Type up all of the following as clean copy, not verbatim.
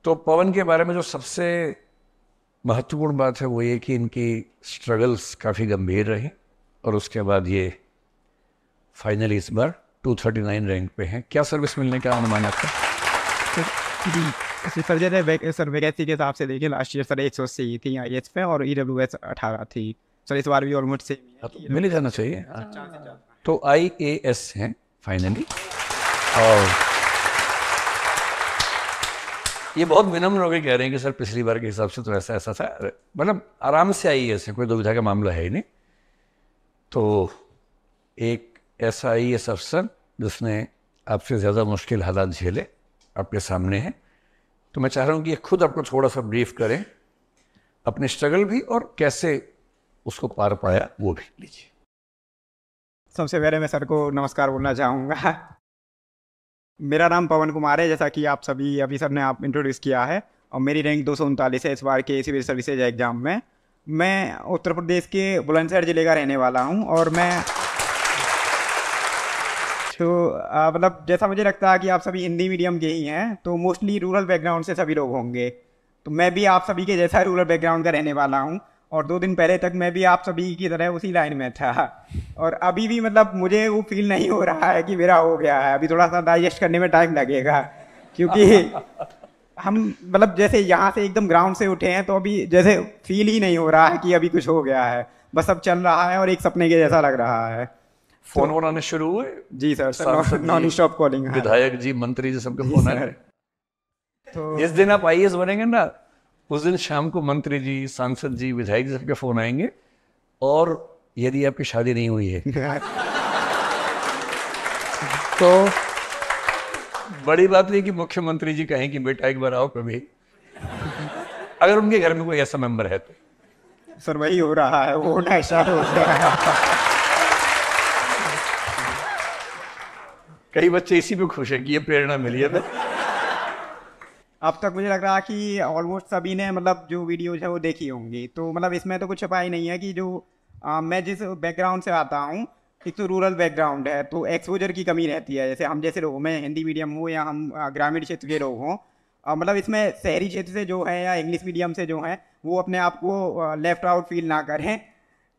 तो पवन के बारे में जो सबसे महत्वपूर्ण बात है वो ये कि इनकी स्ट्रगल्स काफ़ी गंभीर रही और उसके बाद ये फाइनली इस बार 239 रैंक पे हैं। क्या सर्विस मिलने का अनुमान आपका? सर जैसे सर वैकेंसी के हिसाब से देखिए, लास्ट ईयर सर 180 थी IAS पे और EWS 18 थी सर। इस बार भी ऑलमोस्ट सेम तो मिल ही जाना चाहिए। है। तो IAS हैं फाइनली। और ये बहुत विनम्र होकर कह रहे हैं कि सर पिछली बार के हिसाब से तो ऐसा ऐसा था, मतलब आराम से IAS है, कोई दुविधा का मामला है ही नहीं। तो एक ऐसा IAS अफसर जिसने आपसे ज़्यादा मुश्किल हालात झेले आपके सामने हैं, तो मैं चाह रहा हूँ कि ये खुद आपको थोड़ा सा ब्रीफ करें, अपने स्ट्रगल भी और कैसे उसको पार पाया वो भी लीजिए। सबसे पहले मैं सर को नमस्कार बोलना चाहूँगा। मेरा नाम पवन कुमार है, जैसा कि आप सभी अभी सर ने आप इंट्रोड्यूस किया है, और मेरी रैंक 239 है इस बार के सिविल सर्विसेज एग्ज़ाम में। मैं उत्तर प्रदेश के बुलंदशहर ज़िले का रहने वाला हूँ, और मैं तो मतलब जैसा मुझे लगता है कि आप सभी हिंदी मीडियम के ही हैं, तो मोस्टली रूरल बैकग्राउंड से सभी लोग होंगे। तो मैं भी आप सभी के जैसा रूरल बैकग्राउंड का रहने वाला हूँ, और 2 दिन पहले तक मैं भी आप सभी की तरह उसी लाइन में था, और अभी भी मतलब मुझे वो फील नहीं हो रहा है कि मेरा हो गया है। अभी थोड़ा सा डाइजेस्ट करने में टाइम लगेगा, क्योंकि हम मतलब जैसे यहाँ से एकदम ग्राउंड से उठे हैं, तो अभी जैसे फील ही नहीं हो रहा है कि अभी कुछ हो गया है। बस अब चल रहा है और एक सपने के जैसा लग रहा है। फोन वोन आने शुरू हुए? जी सर, नॉन स्टॉप कॉलिंग, विधायक जी, मंत्री जी, सबके फोन आए। तो जिस दिन आप IAS बनेंगे ना, उस दिन शाम को मंत्री जी, सांसद जी, विधायक जी सबके फोन आएंगे। और यदि आपकी शादी नहीं हुई है तो बड़ी बात नहीं कि मुख्यमंत्री जी कहें कि बेटा एक बार आओ कभी, अगर उनके घर में कोई ऐसा मेंबर है तो। सर वही हो रहा है, वो ना स्टार्ट हो गया है। कई बच्चे इसी पे खुश है कि ये प्रेरणा मिली है। अब तक मुझे लग रहा है कि ऑलमोस्ट सभी ने मतलब जो वीडियोज है वो देखी होंगी, तो मतलब इसमें तो कुछ छुपा ही नहीं है कि जो मैं जिस बैकग्राउंड से आता हूँ, एक तो रूरल बैकग्राउंड है, तो एक्सपोजर की कमी रहती है। जैसे हम जैसे लोग, मैं हिंदी मीडियम हूँ या हम ग्रामीण क्षेत्र के लोग हों, मतलब इसमें शहरी क्षेत्र से जो है या इंग्लिश मीडियम से जो है, वो अपने आप को लेफ्ट आउट फील ना करें।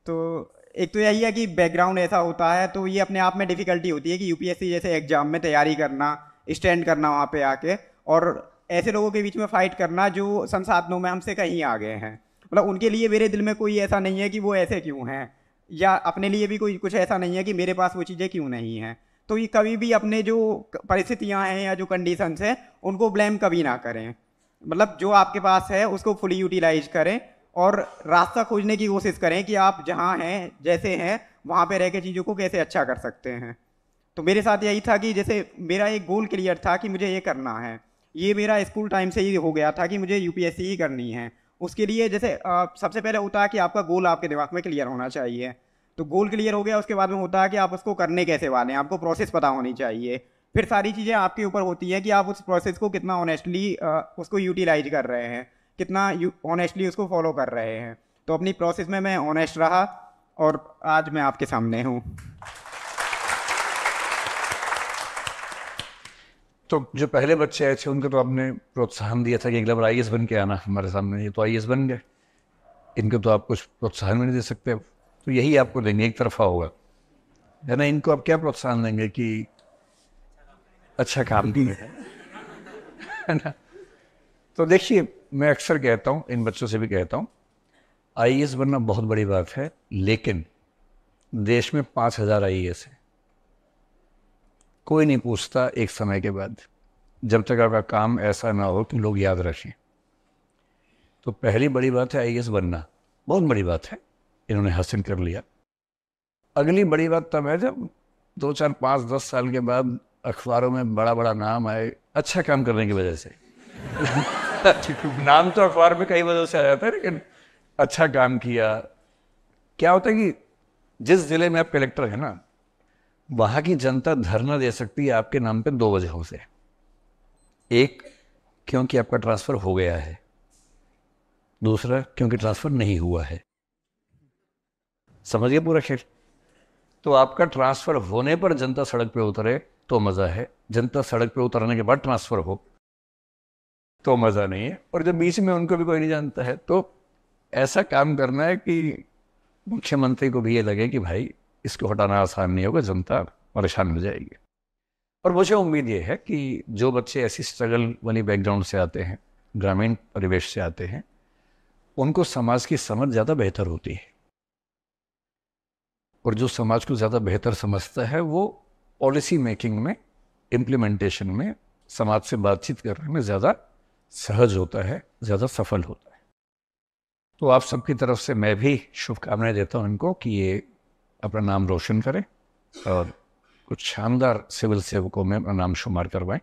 तो एक तो यही है कि बैकग्राउंड ऐसा होता है, तो ये अपने आप में डिफ़िकल्टी होती है कि UPSC जैसे एग्जाम में तैयारी करना, स्टैंड करना वहाँ पे आके, और ऐसे लोगों के बीच में फ़ाइट करना जो संसाधनों में हमसे कहीं आगे हैं। मतलब उनके लिए मेरे दिल में कोई ऐसा नहीं है कि वो ऐसे क्यों हैं, या अपने लिए भी कोई कुछ ऐसा नहीं है कि मेरे पास वो चीज़ें क्यों नहीं हैं। तो ये कभी भी अपने जो परिस्थितियाँ हैं या जो कंडीशंस हैं, उनको ब्लेम कभी ना करें। मतलब जो आपके पास है उसको फुली यूटिलाइज करें, और रास्ता खोजने की कोशिश करें कि आप जहाँ हैं, जैसे हैं, वहाँ पे रह के चीज़ों को कैसे अच्छा कर सकते हैं। तो मेरे साथ यही था कि जैसे मेरा एक गोल क्लियर था कि मुझे ये करना है। ये मेरा स्कूल टाइम से ही हो गया था कि मुझे UPSC ही करनी है। उसके लिए जैसे सबसे पहले होता है कि आपका गोल आपके दिमाग में क्लियर होना चाहिए। तो गोल क्लियर हो गया, उसके बाद में होता है कि आप उसको करने कैसे वाले हैं, आपको प्रोसेस पता होनी चाहिए। फिर सारी चीज़ें आपके ऊपर होती हैं कि आप उस प्रोसेस को कितना ऑनेस्टली उसको यूटिलाइज कर रहे हैं, कितना ऑनेस्टली उसको फॉलो कर रहे हैं। तो अपनी प्रोसेस में मैं ऑनेस्ट रहा, और आज मैं आपके सामने हूँ। तो जो पहले बच्चे आए थे उनको तो आपने प्रोत्साहन दिया था कि अगला बार IAS बन के आना हमारे सामने, ये तो IAS बन गए, इनको तो आप कुछ प्रोत्साहन भी नहीं दे सकते। तो यही आपको देंगे, एक तरफा होगा, है ना। इनको आप क्या प्रोत्साहन देंगे कि अच्छा काम किया है ना। तो देखिए, मैं अक्सर कहता हूँ, इन बच्चों से भी कहता हूँ, IAS बनना बहुत बड़ी बात है, लेकिन देश में 5000 IAS है। कोई नहीं पूछता एक समय के बाद, जब तक आपका काम ऐसा ना हो कि लोग याद रखें। तो पहली बड़ी बात है IAS बनना, बहुत बड़ी बात है, इन्होंने हासिल कर लिया। अगली बड़ी बात तब है जब 2, 4, 5, 10 साल के बाद अखबारों में बड़ा बड़ा नाम आए, अच्छा काम करने की वजह से नाम तो अखबार में कई वजह से आ जाता है, लेकिन अच्छा काम किया। क्या होता है कि जिस जिले में आप कलेक्टर हैं ना, वहां की जनता धरना दे सकती है आपके नाम पे 2 वजहों से। एक, क्योंकि आपका ट्रांसफर हो गया है। दूसरा, क्योंकि ट्रांसफर नहीं हुआ है। समझिए पूरा खेल। तो आपका ट्रांसफर होने पर जनता सड़क पे उतरे तो मजा है, जनता सड़क पे उतरने के बाद ट्रांसफर हो तो मज़ा नहीं है, और जब बीच में उनको भी कोई नहीं जानता है तो ऐसा काम करना है कि मुख्यमंत्री को भी ये लगे कि भाई इसको हटाना आसान नहीं होगा, जनता परेशान हो जाएगी। और मुझे उम्मीद ये है कि जो बच्चे ऐसी स्ट्रगल वाली बैकग्राउंड से आते हैं, ग्रामीण परिवेश से आते हैं, उनको समाज की समझ ज़्यादा बेहतर होती है, और जो समाज को ज़्यादा बेहतर समझता है वो पॉलिसी मेकिंग में, इम्प्लीमेंटेशन में, समाज से बातचीत करने में ज़्यादा सहज होता है, ज़्यादा सफल होता है। तो आप सबकी तरफ से मैं भी शुभकामनाएं देता हूं इनको कि ये अपना नाम रोशन करें और कुछ शानदार सिविल सेवकों में अपना नाम शुमार करवाएं।